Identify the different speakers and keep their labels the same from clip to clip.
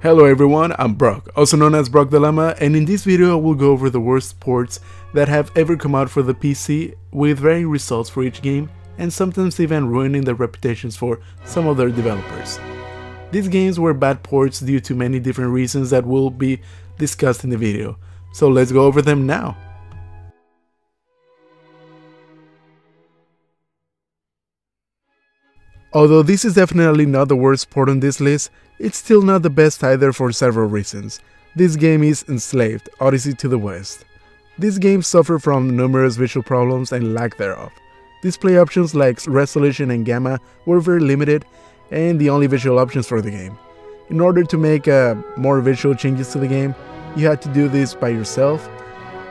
Speaker 1: Hello everyone, I'm Brock, also known as Brock the Llama, and in this video I will go over the worst ports that have ever come out for the PC, with varying results for each game, and sometimes even ruining their reputations for some of their developers. These games were bad ports due to many different reasons that will be discussed in the video, so let's go over them now. Although this is definitely not the worst port on this list, it's still not the best either for several reasons. This game is Enslaved: Odyssey to the West. This game suffered from numerous visual problems and lack thereof. Display options like resolution and gamma were very limited and the only visual options for the game. In order to make more visual changes to the game, you had to do this by yourself,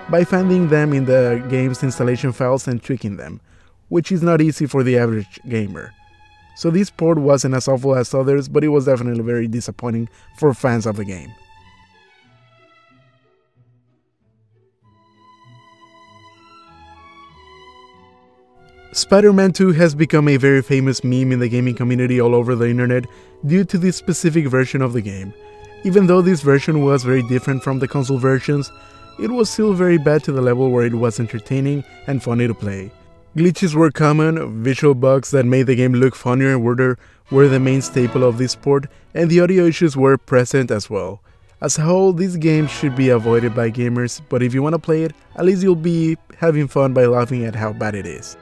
Speaker 1: by finding them in the game's installation files and tweaking them, which is not easy for the average gamer. So this port wasn't as awful as others, but it was definitely very disappointing for fans of the game. Spider-Man 2 has become a very famous meme in the gaming community all over the internet due to this specific version of the game. Even though this version was very different from the console versions, it was still very bad to the level where it was entertaining and funny to play. Glitches were common, visual bugs that made the game look funnier and weirder were the main staple of this port, and the audio issues were present as well. As a whole, this game should be avoided by gamers, but if you want to play it, at least you'll be having fun by laughing at how bad it is.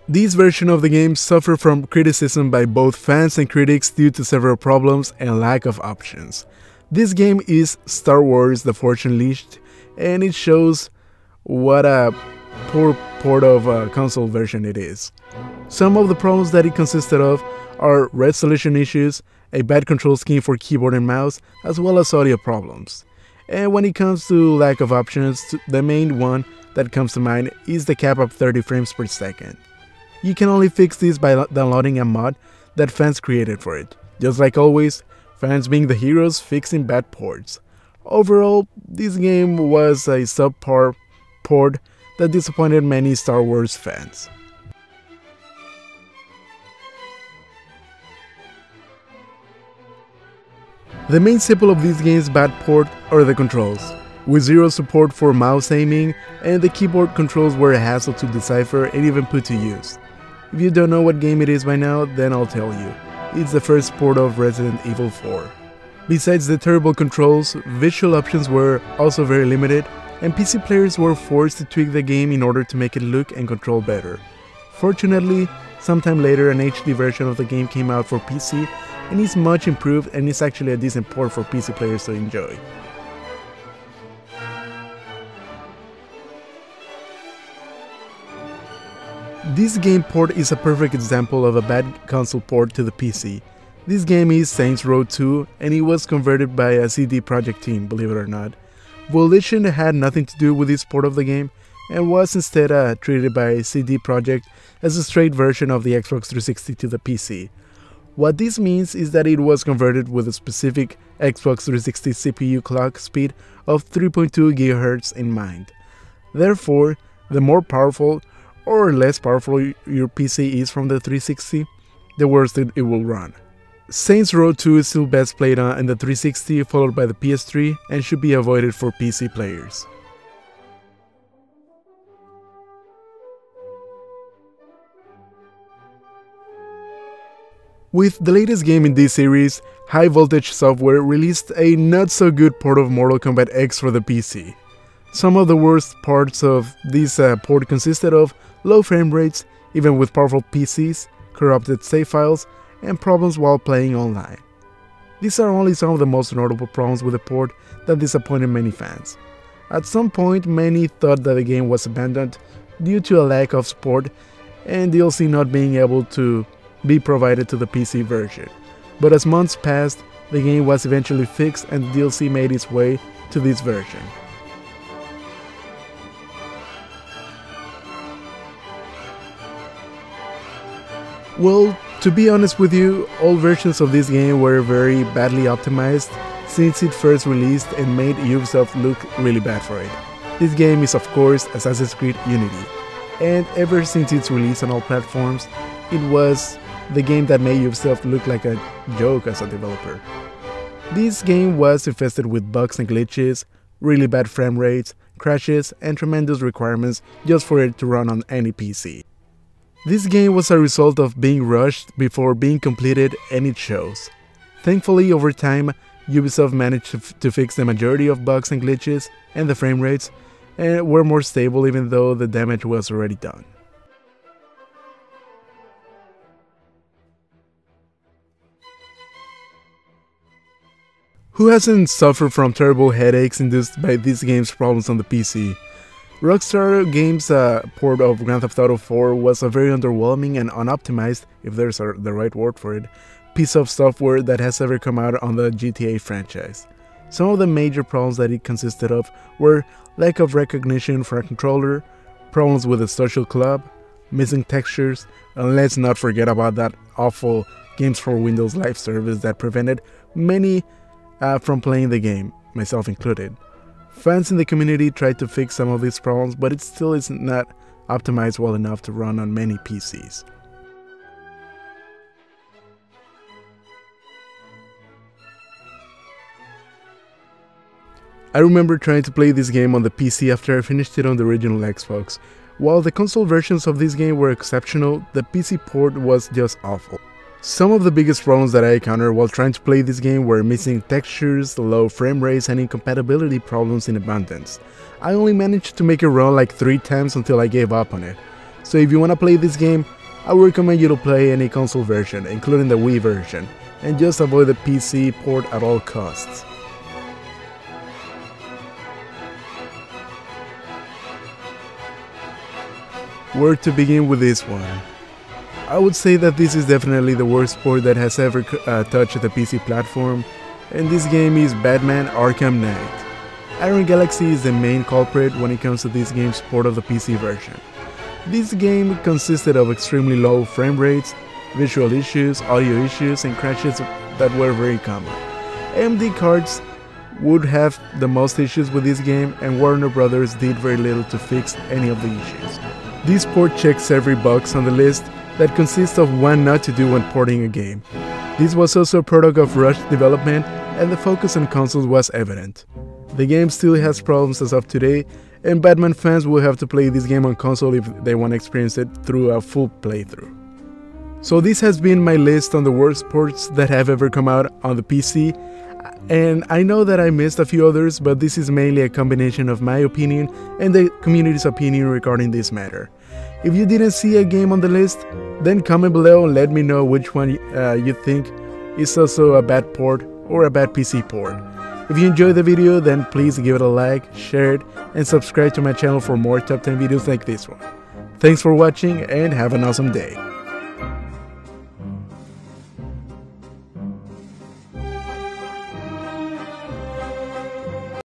Speaker 1: This version of the game suffered from criticism by both fans and critics due to several problems and lack of options. This game is Star Wars: The Force Unleashed, and it shows what a poor port of a console version it is. Some of the problems that it consisted of are resolution issues, a bad control scheme for keyboard and mouse, as well as audio problems. And when it comes to lack of options, the main one that comes to mind is the cap of 30 frames per second. You can only fix this by downloading a mod that fans created for it. Just like always, fans being the heroes fixing bad ports. Overall, this game was a subpar port that disappointed many Star Wars fans. The main staple of this game's bad port are the controls, with zero support for mouse aiming, and the keyboard controls were a hassle to decipher and even put to use. If you don't know what game it is by now, then I'll tell you. It's the first port of Resident Evil 4. Besides the terrible controls, visual options were also very limited, and PC players were forced to tweak the game in order to make it look and control better. Fortunately, sometime later an HD version of the game came out for PC, and is much improved and is actually a decent port for PC players to enjoy. This game port is a perfect example of a bad console port to the PC. This game is Saints Row 2, and it was converted by a CD Projekt team, believe it or not. Volition had nothing to do with this port of the game, and was instead treated by CD Projekt as a straight version of the Xbox 360 to the PC. What this means is that it was converted with a specific Xbox 360 CPU clock speed of 3.2 GHz in mind. Therefore, the more powerful or less powerful your PC is from the 360, the worse it will run. Saints Row 2 is still best played on the 360, followed by the PS3, and should be avoided for PC players. With the latest game in this series, High Voltage Software released a not so good port of Mortal Kombat X for the PC. Some of the worst parts of this port consisted of low frame rates, even with powerful PCs, corrupted save files, and problems while playing online. These are only some of the most notable problems with the port that disappointed many fans. At some point, many thought that the game was abandoned due to a lack of support and DLC not being able to be provided to the PC version. But as months passed, the game was eventually fixed and the DLC made its way to this version. Well, to be honest with you, all versions of this game were very badly optimized since it first released and made Ubisoft look really bad for it. This game is of course Assassin's Creed Unity. and ever since its release on all platforms, it was the game that made Ubisoft look like a joke as a developer. This game was infested with bugs and glitches, really bad frame rates, crashes, and tremendous requirements just for it to run on any PC. This game was a result of being rushed before being completed, and it shows. Thankfully, over time, Ubisoft managed to fix the majority of bugs and glitches, and the frame rates were more stable even though the damage was already done. Who hasn't suffered from terrible headaches induced by this game's problems on the PC? Rockstar Games' port of Grand Theft Auto 4 was a very underwhelming and unoptimized, if there's the right word for it, piece of software that has ever come out on the GTA franchise. Some of the major problems that it consisted of were lack of recognition for a controller, problems with the social club, missing textures, and let's not forget about that awful Games for Windows live service that prevented many from playing the game, myself included. Fans in the community tried to fix some of these problems, but it still is not optimized well enough to run on many PCs. I remember trying to play this game on the PC after I finished it on the original Xbox. While the console versions of this game were exceptional, the PC port was just awful. Some of the biggest problems that I encountered while trying to play this game were missing textures, low frame rates, and incompatibility problems in abundance. I only managed to make it run like 3 times until I gave up on it. So if you wanna play this game, I would recommend you to play any console version, including the Wii version, and just avoid the PC port at all costs. Where to begin with this one? I would say that this is definitely the worst port that has ever touched the PC platform, and this game is Batman Arkham Knight. Iron Galaxy is the main culprit when it comes to this game's port of the PC version. This game consisted of extremely low frame rates, visual issues, audio issues, and crashes that were very common. AMD cards would have the most issues with this game, and Warner Brothers did very little to fix any of the issues. This port checks every box on the list that consists of one not to do when porting a game. This was also a product of rushed development, and the focus on consoles was evident. The game still has problems as of today, and Batman fans will have to play this game on console if they want to experience it through a full playthrough. So this has been my list on the worst ports that have ever come out on the PC, and I know that I missed a few others, but this is mainly a combination of my opinion and the community's opinion regarding this matter. If you didn't see a game on the list, then comment below and let me know which one you think is also a bad port or a bad PC port. If you enjoyed the video, then please give it a like, share it, and subscribe to my channel for more top 10 videos like this one. Thanks for watching and have an awesome day.